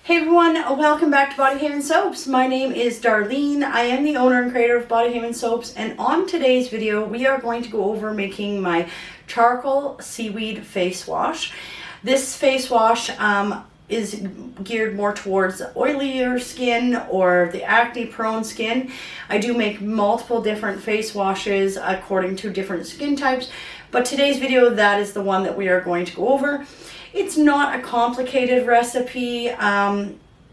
Hey everyone, welcome back to Body Haven Soaps. My name is Darlene. I am the owner and creator of Body Haven Soaps, and on today's video we are going to go over making my charcoal seaweed face wash. This face wash is geared more towards oilier skin or the acne prone skin. I do make multiple different face washes according to different skin types, but today's video, that is the one that we are going to go over. It's not a complicated recipe.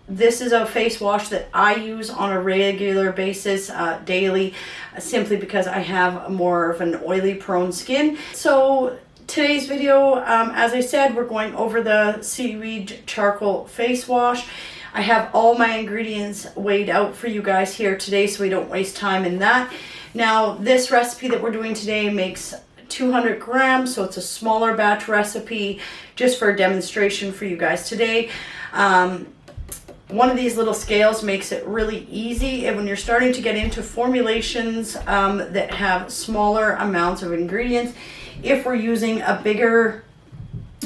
This is a face wash that I use on a regular basis, daily, simply because I have more of an oily prone skin. So today's video, as I said, we're going over the seaweed charcoal face wash. I have all my ingredients weighed out for you guys here today so we don't waste time in that. Now, this recipe that we're doing today makes 200 grams, so it's a smaller batch recipe just for a demonstration for you guys today. One of these little scales makes it really easy, and when you're starting to get into formulations that have smaller amounts of ingredients, if we're using a bigger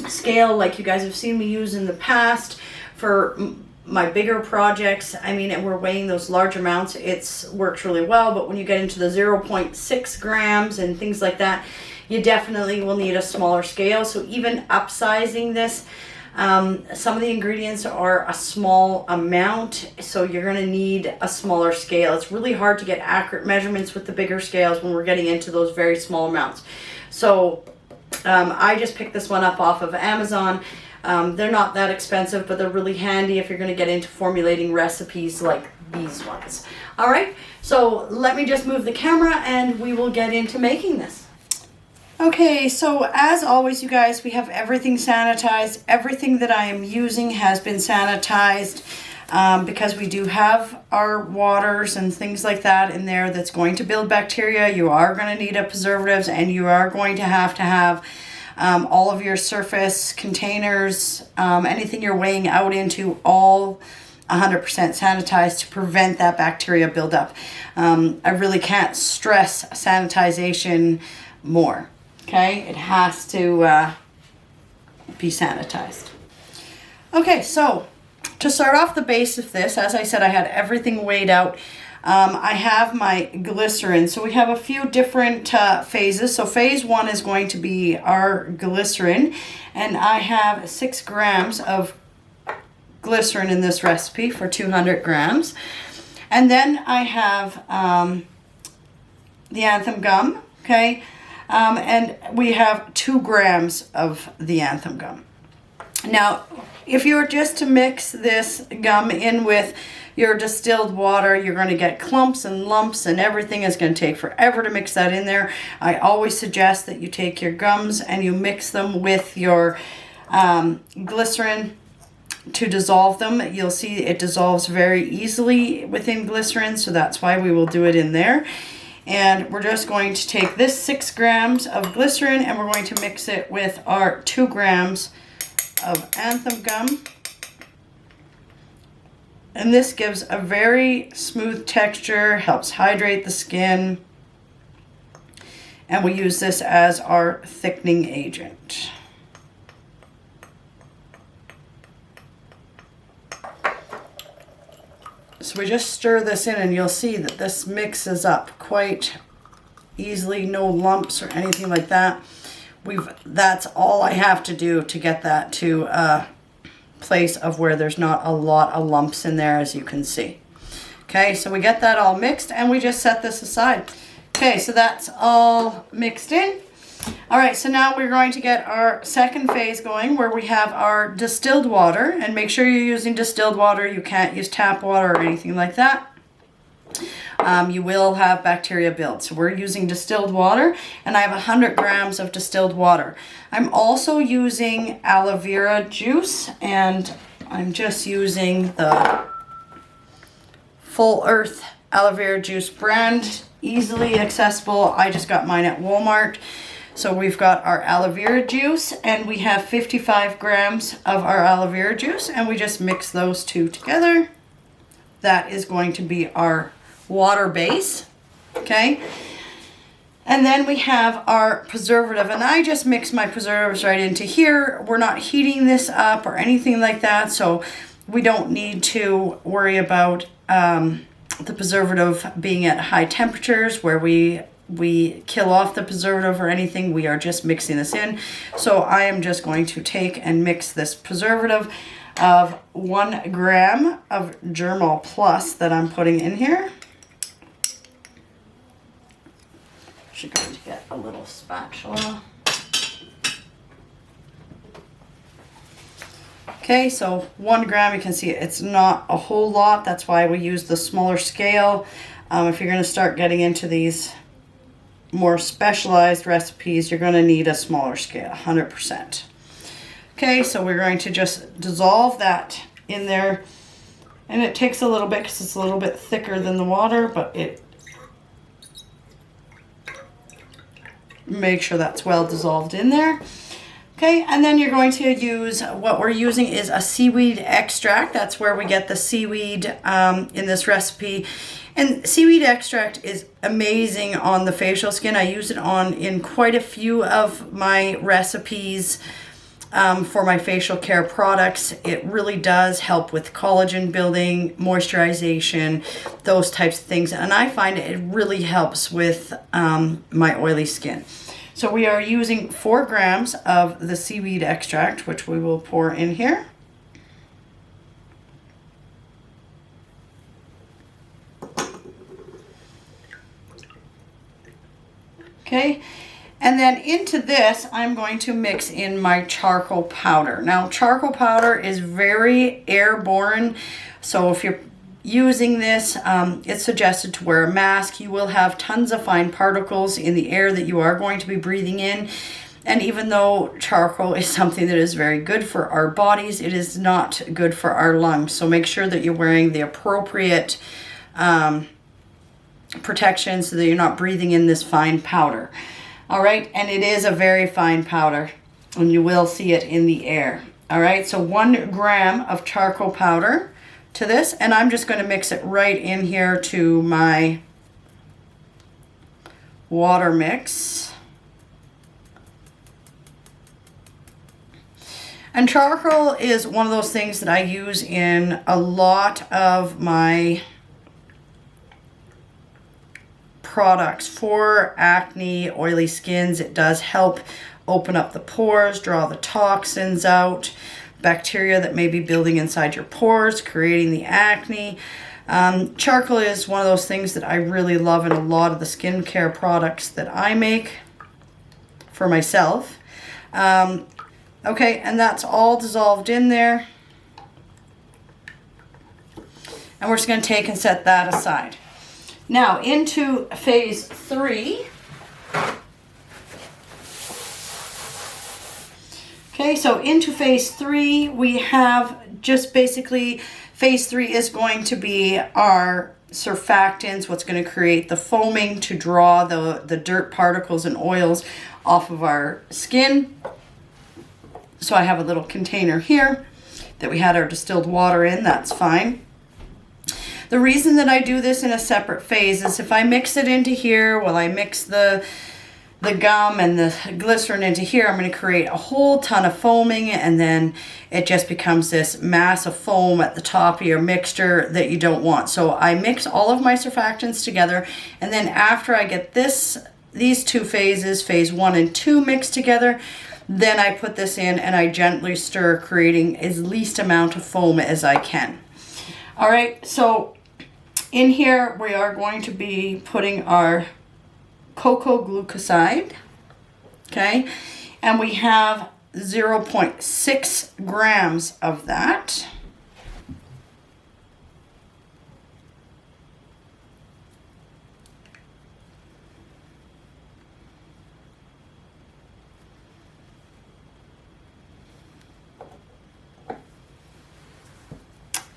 scale like you guys have seen me use in the past for my bigger projects, and we're weighing those large amounts, it works really well. But when you get into the 0.6 grams and things like that, you definitely will need a smaller scale. So even upsizing this, some of the ingredients are a small amount, so you're going to need a smaller scale. It's really hard to get accurate measurements with the bigger scales when we're getting into those very small amounts. So I just picked this one up off of Amazon. They're not that expensive, but they're really handy if you're going to get into formulating recipes like these ones. All right, so let me just move the camera and we will get into making this. Okay, so as always, you guys, we have everything sanitized. Everything that I am using has been sanitized because we do have our waters and things like that in there that's going to build bacteria. You are going to need a preservatives, and you are going to have all of your surface containers, anything you're weighing out into, all 100% sanitized to prevent that bacteria buildup. I really can't stress sanitization more. Okay, it has to be sanitized. Okay, so to start off the base of this, as I said, I had everything weighed out. I have my glycerin. So we have a few different phases. So phase one is going to be our glycerin, and I have 6 grams of glycerin in this recipe for 200 grams. And then I have the anthem gum, okay? And we have 2 grams of the anthem gum. Now, if you were just to mix this gum in with your distilled water, you're going to get clumps and lumps, and everything is going to take forever to mix that in there. I always suggest that you take your gums and you mix them with your glycerin to dissolve them. You'll see it dissolves very easily within glycerin, so that's why we will do it in there. And we're just going to take this 6 grams of glycerin and we're going to mix it with our 2 grams of anthem gum. And this gives a very smooth texture, helps hydrate the skin. And we use this as our thickening agent. So we just stir this in, and you'll see that this mixes up quite easily, no lumps or anything like that. That's all I have to do to get that to a place of where there's not a lot of lumps in there, as you can see. Okay, so we get that all mixed and we just set this aside. Okay, so that's all mixed in. All right, so now we're going to get our second phase going, where we have our distilled water, and make sure you're using distilled water. You can't use tap water or anything like that. You will have bacteria build. So we're using distilled water, and I have 100 grams of distilled water. I'm also using aloe vera juice, and I'm just using the Full Earth aloe vera juice brand, easily accessible. I just got mine at Walmart. So we've got our aloe vera juice, and we have 55 grams of our aloe vera juice, and we just mix those two together. That is going to be our water base, okay? And then we have our preservative, and I just mix my preservatives right into here. We're not heating this up or anything like that, so we don't need to worry about the preservative being at high temperatures where we kill off the preservative or anything. We are just mixing this in. So I am just going to take and mix this preservative of 1 gram of Dermal Plus that I'm putting in here. Actually going to get a little spatula. Okay, so 1 gram, you can see it's not a whole lot. That's why we use the smaller scale. If you're going to start getting into these more specialized recipes, you're going to need a smaller scale, 100%. Okay, so we're going to just dissolve that in there. And it takes a little bit because it's a little bit thicker than the water, but it make sure that's well dissolved in there. Okay, and then you're going to use, what we're using is a seaweed extract. That's where we get the seaweed in this recipe. And seaweed extract is amazing on the facial skin. I use it on in quite a few of my recipes for my facial care products. It really does help with collagen building, moisturization, those types of things. And I find it really helps with my oily skin. So we are using 4 grams of the seaweed extract, which we will pour in here. Okay, and then into this, I'm going to mix in my charcoal powder. Now, charcoal powder is very airborne, so if you're using this, it's suggested to wear a mask. You will have tons of fine particles in the air that you are going to be breathing in. And even though charcoal is something that is very good for our bodies, it is not good for our lungs. So make sure that you're wearing the appropriate protection so that you're not breathing in this fine powder. All right, and it is a very fine powder, and you will see it in the air. All right, so 1 gram of charcoal powder to this, and I'm just going to mix it right in here to my water mix. And charcoal is one of those things that I use in a lot of my products for acne, oily skins. It does help open up the pores, draw the toxins out, bacteria that may be building inside your pores, creating the acne. Charcoal is one of those things that I really love in a lot of the skincare products that I make for myself. Okay, and that's all dissolved in there. And we're just going to take and set that aside. Now into phase 3. Okay, so into phase 3, we have just basically, phase 3 is going to be our surfactants, what's going to create the foaming to draw the dirt particles and oils off of our skin. So I have a little container here that we had our distilled water in, that's fine. The reason that I do this in a separate phase is if I mix it into here, while I mix the gum and the glycerin into here, I'm going to create a whole ton of foaming, and then it just becomes this mass of foam at the top of your mixture that you don't want. So I mix all of my surfactants together, and then after I get these 2 phases, phase 1 and 2 mixed together, then I put this in and I gently stir, creating as least amount of foam as I can. All right, so in here we are going to be putting our cocoa glucoside, okay, and we have 0.6 grams of that.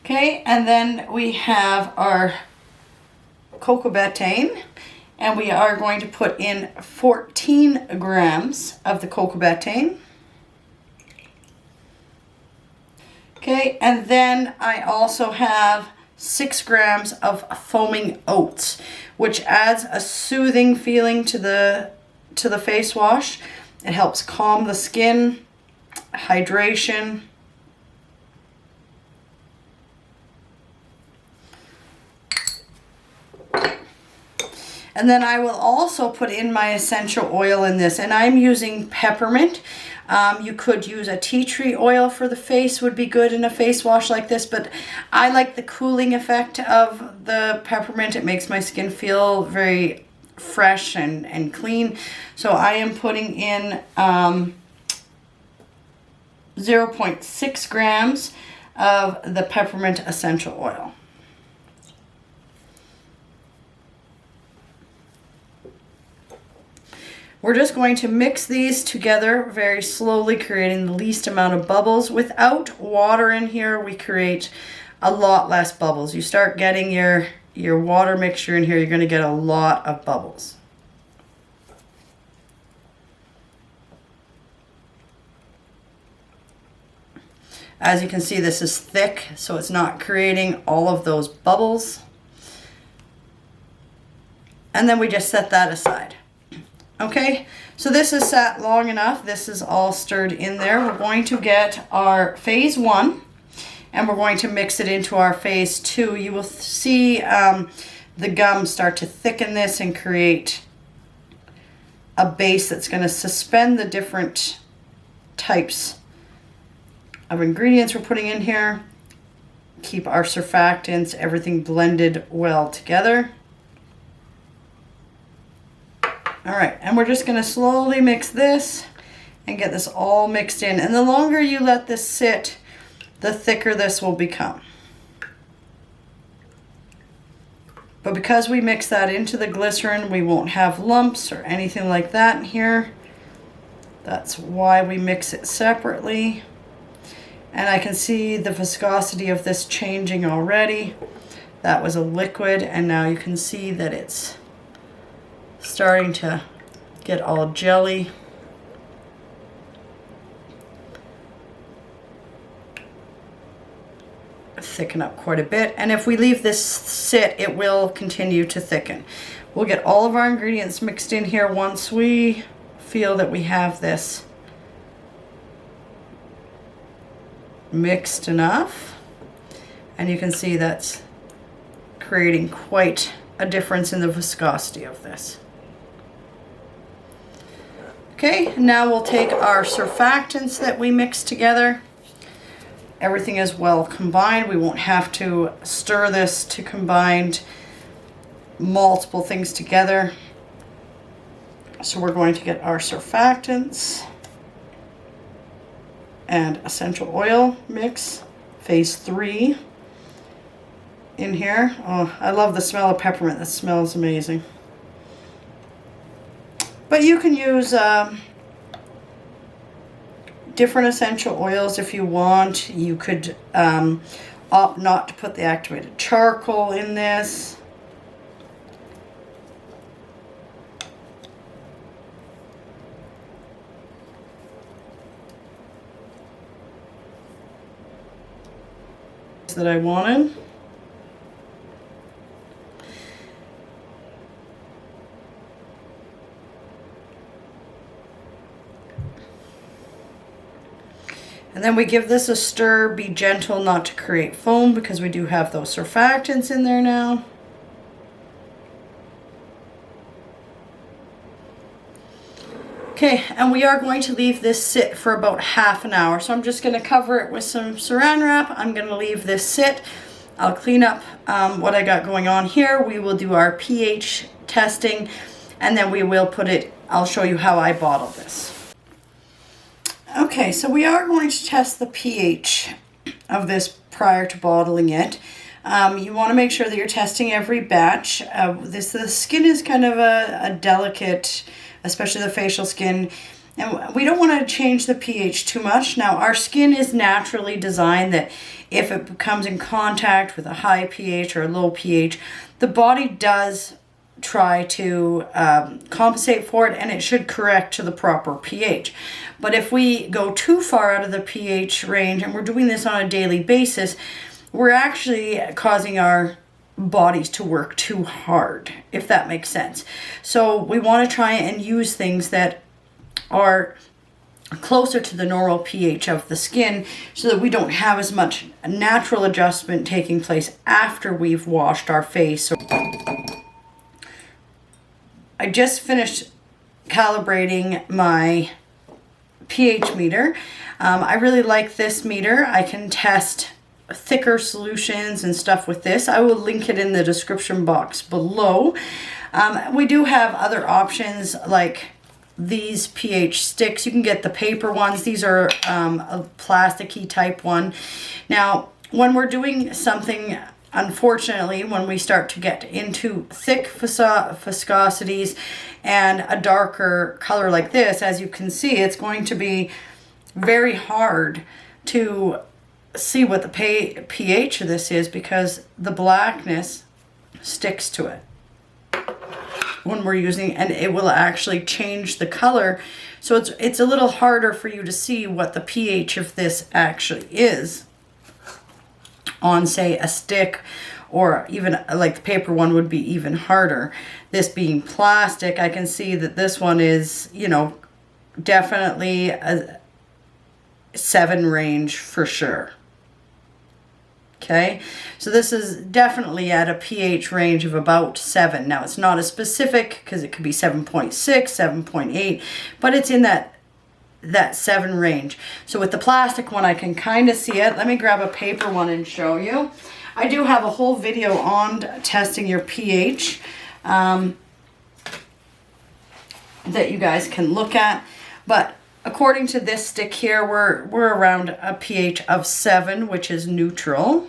Okay, and then we have our cocoa betaine, and we are going to put in 14 grams of the cocoa betaine. Okay, and then I also have 6 grams of foaming oats, which adds a soothing feeling to the face wash. It helps calm the skin, hydration. And then I will also put in my essential oil in this, and I'm using peppermint. You could use a tea tree oil for the face, would be good in a face wash like this, but I like the cooling effect of the peppermint. It makes my skin feel very fresh and clean. So I am putting in 0.6 grams of the peppermint essential oil. We're just going to mix these together very slowly, creating the least amount of bubbles. Without water in here, we create a lot less bubbles. You start getting your water mixture in here, you're going to get a lot of bubbles. As you can see, this is thick, so it's not creating all of those bubbles. And then we just set that aside. Okay, so this is sat long enough. This is all stirred in there. We're going to get our phase 1 and we're going to mix it into our phase 2. You will see the gum start to thicken this and create a base that's going to suspend the different types of ingredients we're putting in here. Keep our surfactants, everything blended well together. All right, and we're just gonna slowly mix this and get this all mixed in. And the longer you let this sit, the thicker this will become. But because we mix that into the glycerin, we won't have lumps or anything like that in here. That's why we mix it separately. And I can see the viscosity of this changing already. That was a liquid, and now you can see that it's starting to get all jelly. Thicken up quite a bit, and if we leave this sit, it will continue to thicken. We'll get all of our ingredients mixed in here once we feel that we have this mixed enough, and you can see that's creating quite a difference in the viscosity of this. Okay, now we'll take our surfactants that we mixed together. Everything is well combined. We won't have to stir this to combine multiple things together. So we're going to get our surfactants and essential oil mix, phase 3 in here. Oh, I love the smell of peppermint. That smells amazing. But you can use different essential oils if you want. You could opt not to put the activated charcoal in this. That I wanted. And then we give this a stir. Be gentle not to create foam because we do have those surfactants in there now. Okay, and we are going to leave this sit for about half an hour. So I'm just going to cover it with some saran wrap. I'm going to leave this sit. I'll clean up what I got going on here. We will do our pH testing, and then we will put it, I'll show you how I bottle this. Okay, so we are going to test the pH of this prior to bottling it. You want to make sure that you're testing every batch. The skin is kind of a delicate, especially the facial skin, and we don't want to change the pH too much. Now, our skin is naturally designed that if it comes in contact with a high pH or a low pH, the body does try to compensate for it, and it should correct to the proper pH. But if we go too far out of the pH range, and we're doing this on a daily basis, we're actually causing our bodies to work too hard, if that makes sense. So we want to try and use things that are closer to the normal pH of the skin so that we don't have as much natural adjustment taking place after we've washed our face I just finished calibrating my pH meter. I really like this meter. I can test thicker solutions and stuff with this. I will link it in the description box below. We do have other options like these pH sticks. You can get the paper ones. These are a plasticky type one. Now, when we're doing something, unfortunately, when we start to get into thick viscosities and a darker color like this, as you can see, it's going to be very hard to see what the pH of this is because the blackness sticks to it when we're using, and it will actually change the color. So it's a little harder for you to see what the pH of this actually is on, say, a stick, or even like the paper one would be even harder. This being plastic, I can see that this one is, you know, definitely a 7 range for sure. Okay, so this is definitely at a pH range of about 7. Now, it's not as specific because it could be 7.6, 7.8, but it's in that 7 range. So with the plastic one, I can kind of see it. Let me grab a paper one and show you. I do have a whole video on testing your pH that you guys can look at, but according to this stick here, we're around a pH of 7, which is neutral.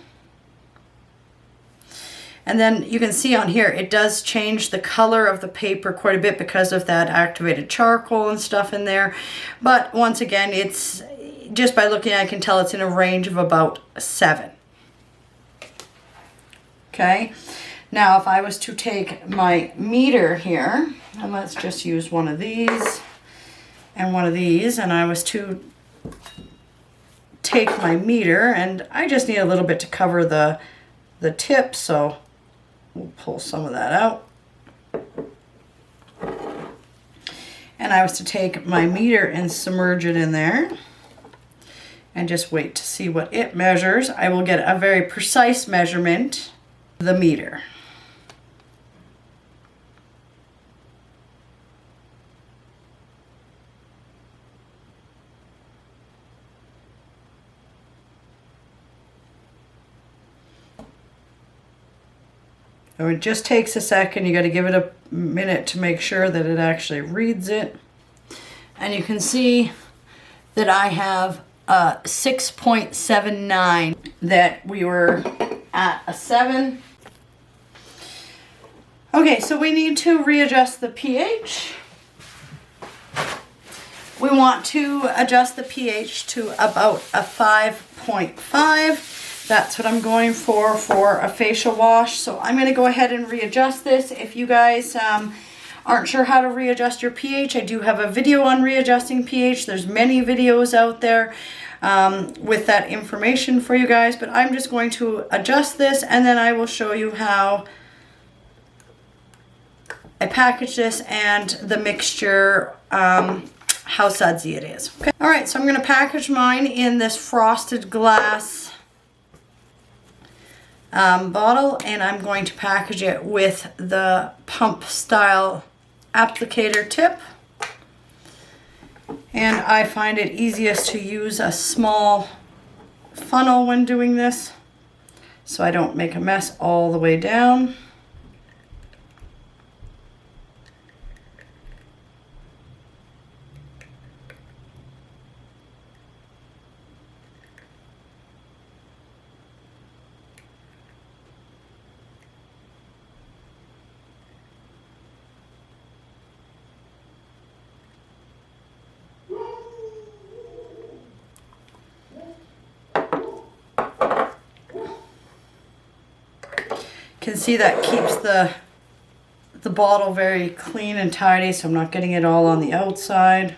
And then you can see on here, it does change the color of the paper quite a bit because of that activated charcoal and stuff in there. But once again, it's just by looking, I can tell it's in a range of about 7. Okay. Now, if I was to take my meter here, and let's just use one of these and one of these, and I was to take my meter, and I just need a little bit to cover the tip, so we'll pull some of that out. And I was to take my meter and submerge it in there and just wait to see what it measures. I will get a very precise measurement of the meter. So it just takes a second. You got to give it a minute to make sure that it actually reads it. And you can see that I have a 6.79, that we were at a 7. Okay, so we need to readjust the pH. We want to adjust the pH to about a 5.5. That's what I'm going for a facial wash. So I'm going to go ahead and readjust this. If you guys aren't sure how to readjust your pH, I do have a video on readjusting pH. There's many videos out there with that information for you guys. But I'm just going to adjust this, and then I will show you how I package this and the mixture, how sudsy it is. Okay. All right, so I'm going to package mine in this frosted glass bottle, and I'm going to package it with the pump style applicator tip. And I find it easiest to use a small funnel when doing this, so I don't make a mess all the way down. Can see that keeps the bottle very clean and tidy, so I'm not getting it all on the outside.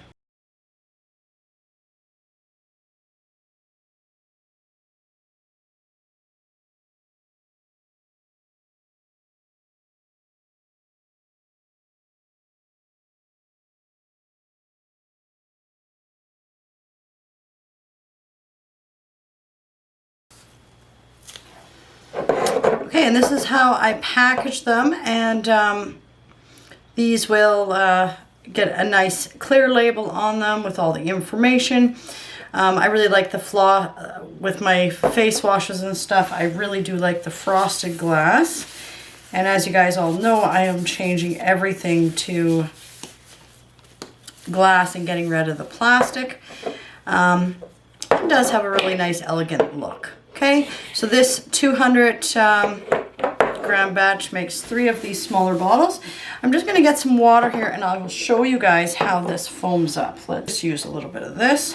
Okay, and this is how I package them, and These will get a nice clear label on them with all the information. I really like the flaw with my face washes and stuff. I really do like the frosted glass. And as you guys all know, I am changing everything to glass and getting rid of the plastic. It does have a really nice, elegant look. Okay, so this 200 gram batch makes 3 of these smaller bottles. I'm just going to get some water here and I will show you guys how this foams up. Let's use a little bit of this.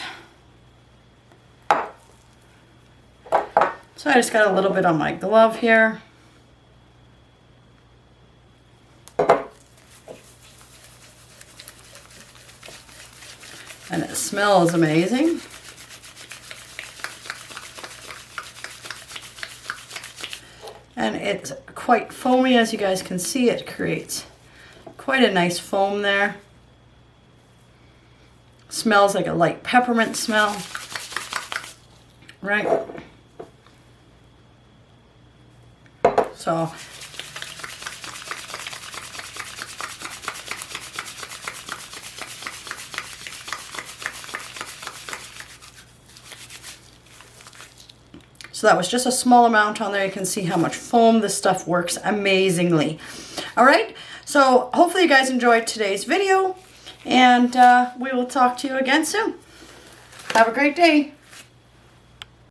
So I just got a little bit on my glove here. And it smells amazing. And it's quite foamy, as you guys can see. It creates quite a nice foam there. Smells like a light peppermint smell, right? So that was just a small amount on there. You can see how much foam. This stuff works amazingly. All right, so hopefully you guys enjoyed today's video, and we will talk to you again soon. Have a great day.